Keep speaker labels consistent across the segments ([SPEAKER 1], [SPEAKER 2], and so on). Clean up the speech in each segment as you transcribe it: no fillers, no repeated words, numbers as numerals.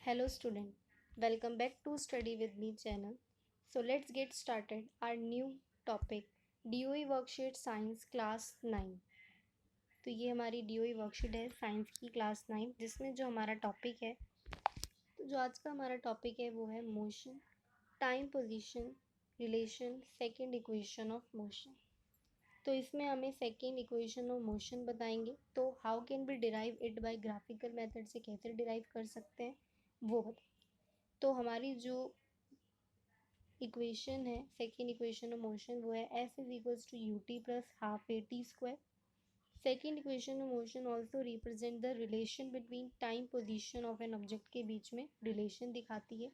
[SPEAKER 1] Hello student, welcome back to Study with Me channel. So let's get started our new topic DOE worksheet science class 9। तो ये हमारी DOE worksheet है science की class 9 जिसमें जो हमारा टॉपिक है तो जो आज का हमारा टॉपिक है वो है motion, time, position, relation, second equation of motion. तो इसमें हमें सेकेंड इक्वेशन ऑफ मोशन बताएंगे। तो how can be derive it by graphical method से कैसे डिराइव कर सकते हैं वो बताएं। तो हमारी जो इक्वेशन है सेकेंड इक्वेशन ऑफ मोशन वो है F is equals to U T plus half A T square. Second equation of motion also represent the relation between time position of an object के बीच में रिलेशन दिखाती है।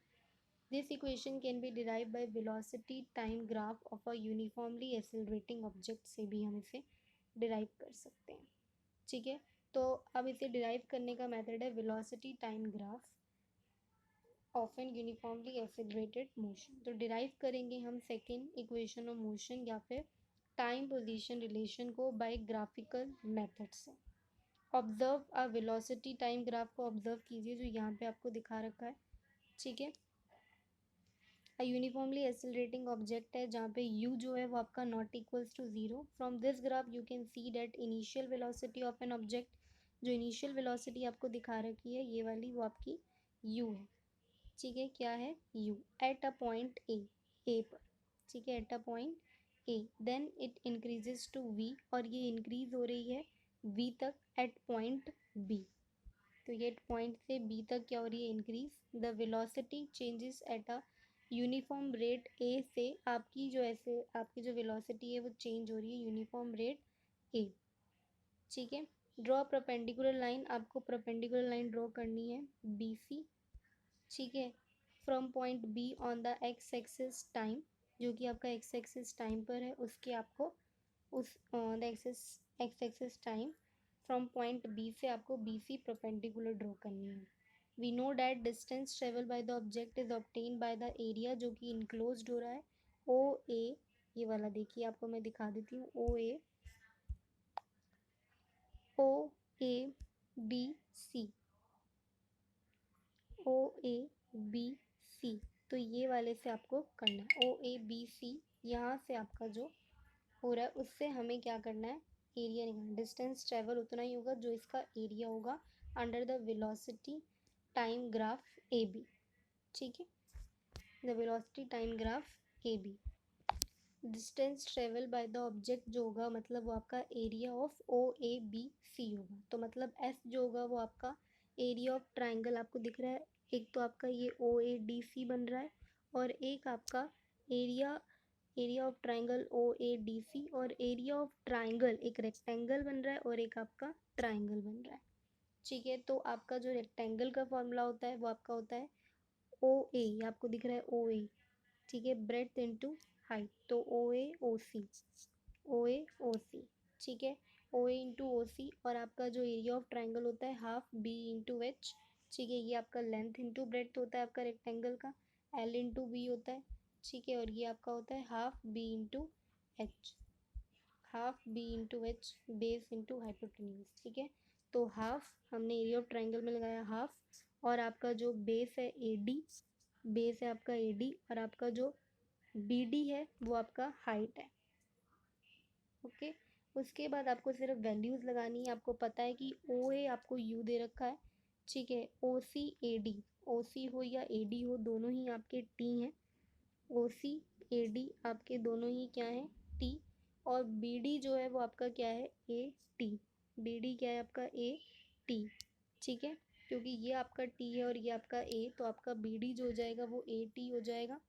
[SPEAKER 1] This equation can be derive by velocity time graph of a uniformly accelerating object से भी हम इसे डिराइव कर सकते हैं। ठीक है, तो अब इसे डिराइव करने का मेथड है velocity time graph of an uniformly accelerated motion. तो डिराइव करेंगे हम सेकेंड इक्वेशन ऑफ मोशन या फिर टाइम पोजीशन रिलेशन को बाय ग्राफिकल मेथड से। Observe a velocity time graph को ऑब्जर्व कीजिए जो यहाँ पे आपको दिखा रखा है। ठीक है, अ यूनिफॉर्मली एक्सेलरेटिंग ऑब्जेक्ट है जहाँ पे u जो है वो आपका not equals to zero. From this graph you can see that initial velocity of an object, जो इनिशियल वेलोसिटी आपको दिखा रखी है ये वाली वो आपकी u है। ठीक है, क्या है u at a point A पर। ठीक है, at a point A then it increases to v और ये इंक्रीज हो रही है v तक एट पॉइंट b। तो ये पॉइंट से b तक क्या हो रही है increase. The velocity changes at a uniform rate A से आपकी जो ऐसे आपकी जो वेलोसिटी है वो चेंज हो रही है यूनिफॉर्म रेट ए। ठीक है, ड्रॉ परपेंडिकुलर लाइन, आपको परपेंडिकुलर लाइन ड्रॉ करनी है बी सी। ठीक है, from point be on the x axis time, जो कि आपका एक्स एक्सिस टाइम पर है उसके आपको उस the x axis time from point B से आपको बी सी परपेंडिकुलर ड्रॉ करनी है। We know that distance travel by the object is obtain by the area जो कि इनक्लोज्ड हो रहा है ओ ए। ये वाला देखिए आपको मैं दिखा देती हूँ ओ A B C, O A B सी। तो ये वाले से आपको करना है ओ ए बी सी। यहाँ से आपका जो हो रहा है उससे हमें क्या करना है एरिया निकालना। डिस्टेंस ट्रेवल उतना ही होगा जो इसका एरिया होगा under the velocity time graph A B. ठीक है, the velocity time graph A B. Distance travel by the object जो होगा मतलब वो आपका area of O A B C होगा। तो मतलब एस जो होगा वो आपका एरिया ऑफ ट्राइंगल आपको दिख रहा है। एक तो आपका ये ओ ए डी सी बन रहा है और एक आपका area area of triangle O A D C और एरिया ऑफ ट्राइंगल एक रेक्टेंगल बन रहा है और एक आपका ट्राइंगल बन रहा है। ठीक है, तो आपका जो रेक्टेंगल का फॉर्मूला होता है वो आपका होता है ओ ए, आपको दिख रहा है ओ ए। ठीक है, ब्रेड्थ इनटू हाइट, तो ओ ए ओ सी, ओ ए ओ सी। ठीक है, ओ ए इंटू ओ सी और आपका जो एरिया ऑफ ट्राइंगल होता है हाफ बी इंटू एच। ठीक है, ये आपका लेंथ इंटू ब्रेड्थ होता है आपका रेक्टेंगल का, एल इंटू बी होता है। ठीक है, और ये आपका होता है half B into H, half B into H base into hypotenuse. ठीक है, तो हाफ हमने एरिया ऑफ ट्राइंगल में लगाया हाफ और आपका जो बेस है ए डी, बेस है आपका ए डी और आपका जो बी डी है वो आपका हाइट है। ओके, उसके बाद आपको सिर्फ वैल्यूज़ लगानी है। आपको पता है कि ओ ए आपको यू दे रखा है। ठीक है, ओ सी ए डी, ओ सी हो या ए डी हो दोनों ही आपके टी हैं। ओ सी ए डी आपके दोनों ही क्या हैं टी। और बी डी जो है वो आपका क्या है ए टी, बी डी क्या है आपका ए टी। ठीक है, क्योंकि ये आपका टी है और ये आपका ए तो आपका बी डी जो हो जाएगा वो ए टी हो जाएगा।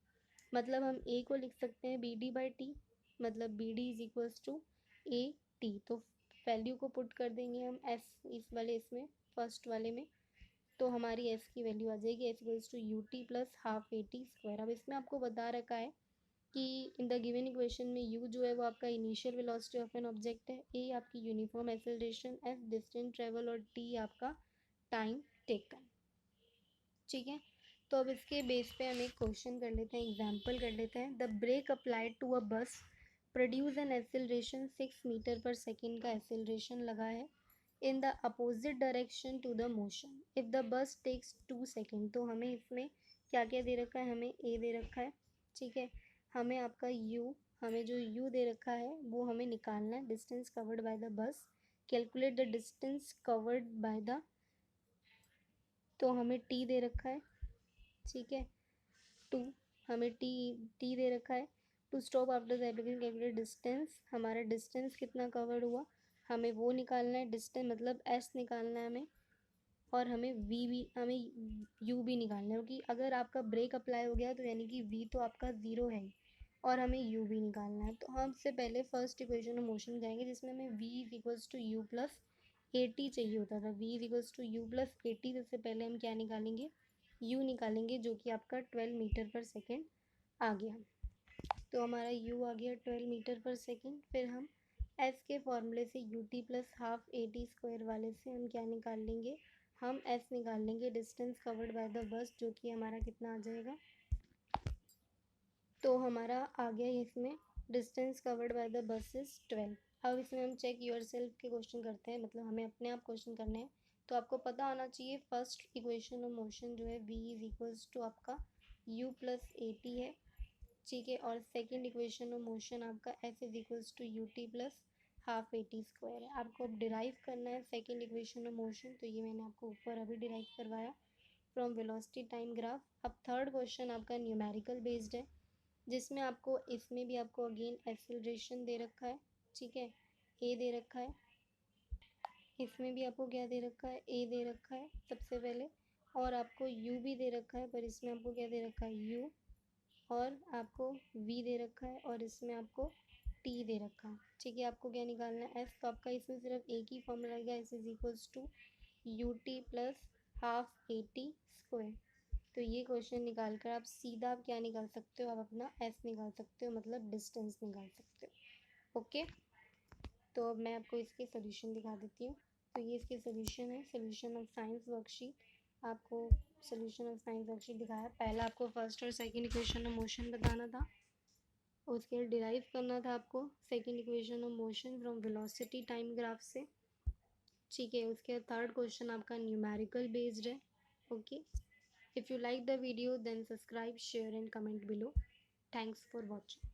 [SPEAKER 1] मतलब हम ए को लिख सकते हैं बी डी बाई टी, मतलब B D is equals to A T. तो वैल्यू को पुट कर देंगे हम एस इस वाले इसमें फर्स्ट वाले में, तो हमारी एस की वैल्यू आ जाएगी S equals to U T plus half A T square. अब इसमें आपको बता रखा है कि इन द गिवन इक्वेशन में u जो है वो आपका initial velocity of an object है, a आपकी uniform acceleration, f distance travel और t आपका टाइम टेकन। ठीक है, तो अब इसके बेस पे हम एक क्वेश्चन कर लेते हैं, एग्जाम्पल कर लेते हैं। The brake applied to a bus produce an acceleration 6 metre per second का एक्सेलरेशन लगा है। In the opposite direction to the motion if the bus takes 2 second. तो हमें इसमें क्या क्या दे रखा है, हमें ए दे रखा है, ठीक है। हमें आपका यू, हमें जो यू दे रखा है वो हमें निकालना है, distance covered by the bus. Calculate the distance covered by the, तो हमें टी दे रखा है, ठीक है। टू, हमें टी दे रखा है। To stop after the application calculate distance, हमारा डिस्टेंस कितना कवर्ड हुआ हमें वो निकालना है, डिस्टेंस मतलब एस निकालना है हमें। और हमें वी भी, हमें यू भी निकालना है, क्योंकि अगर आपका ब्रेक अप्लाई हो गया तो यानी कि वी तो आपका ज़ीरो है ही, और हमें यू भी निकालना है। तो हम सबसे पहले फर्स्ट इक्वेशन ऑफ मोशन जाएंगे जिसमें हमें V is equals to U plus A T चाहिए होता था। V is equals to U plus A T, सबसे पहले हम क्या निकालेंगे, यू निकालेंगे, जो कि आपका 12 मीटर पर सेकेंड आ गया। तो हमारा यू आ गया 12 मीटर पर सेकेंड। फिर हम एस के फॉर्मूले से U T plus half A T square वाले से हम क्या निकाल लेंगे, हम एस निकाल लेंगे, distance covered by the bus, जो कि हमारा कितना आ जाएगा, तो हमारा आ गया इसमें distance covered by the bus is 12। अब इसमें हम चेक योर सेल्फ के क्वेश्चन करते हैं, मतलब हमें अपने आप क्वेश्चन करने हैं। तो आपको पता होना चाहिए फर्स्ट इक्वेशन ऑफ मोशन जो है वी इज इक्वल्स टू आपका यू प्लस ए टी है, ठीक है। और सेकेंड इक्वेशन ऑफ मोशन आपका S is equals to U T plus half A T square है। आपको अब डिराइव करना है सेकेंड इक्वेशन ऑफ मोशन, तो ये मैंने आपको ऊपर अभी डिराइव करवाया फ्रॉम वेलोसिटी टाइम ग्राफ। अब थर्ड क्वेश्चन आपका न्यूमेरिकल बेस्ड है, जिसमें आपको, इसमें भी आपको अगेन एक्सेलरेशन दे रखा है, ठीक है, ए दे रखा है। इसमें भी आपको क्या दे रखा है, ए दे रखा है सबसे पहले, और आपको यू भी दे रखा है, पर इसमें आपको क्या दे रखा है, यू, और आपको वी दे रखा है, और इसमें आपको टी दे रखा है, ठीक है। आपको क्या निकालना है, एस। तो आपका इसमें सिर्फ एक ही फॉर्मूला आएगा, S is equals to U T plus half A T square. तो ये क्वेश्चन निकाल कर आप सीधा आप क्या निकाल सकते हो, आप अपना एस निकाल सकते हो, मतलब डिस्टेंस निकाल सकते हो। ओके, तो अब मैं आपको इसके सोल्यूशन दिखा देती हूँ। तो ये इसके सोल्यूशन है, सोल्यूशन ऑफ साइंस वर्कशीट। आपको सोल्यूशन ऑफ साइंस वर्कशीट दिखाया, पहला आपको फर्स्ट और सेकंड इक्वेशन ऑफ मोशन बताना था, उसके बाद डिराइव करना था आपको second equation of motion from velocity time graph से, ठीक है। उसके बाद थर्ड क्वेश्चन आपका न्यूमेरिकल बेस्ड है। Okay, if you like the video then subscribe, share and comment below. Thanks for watching.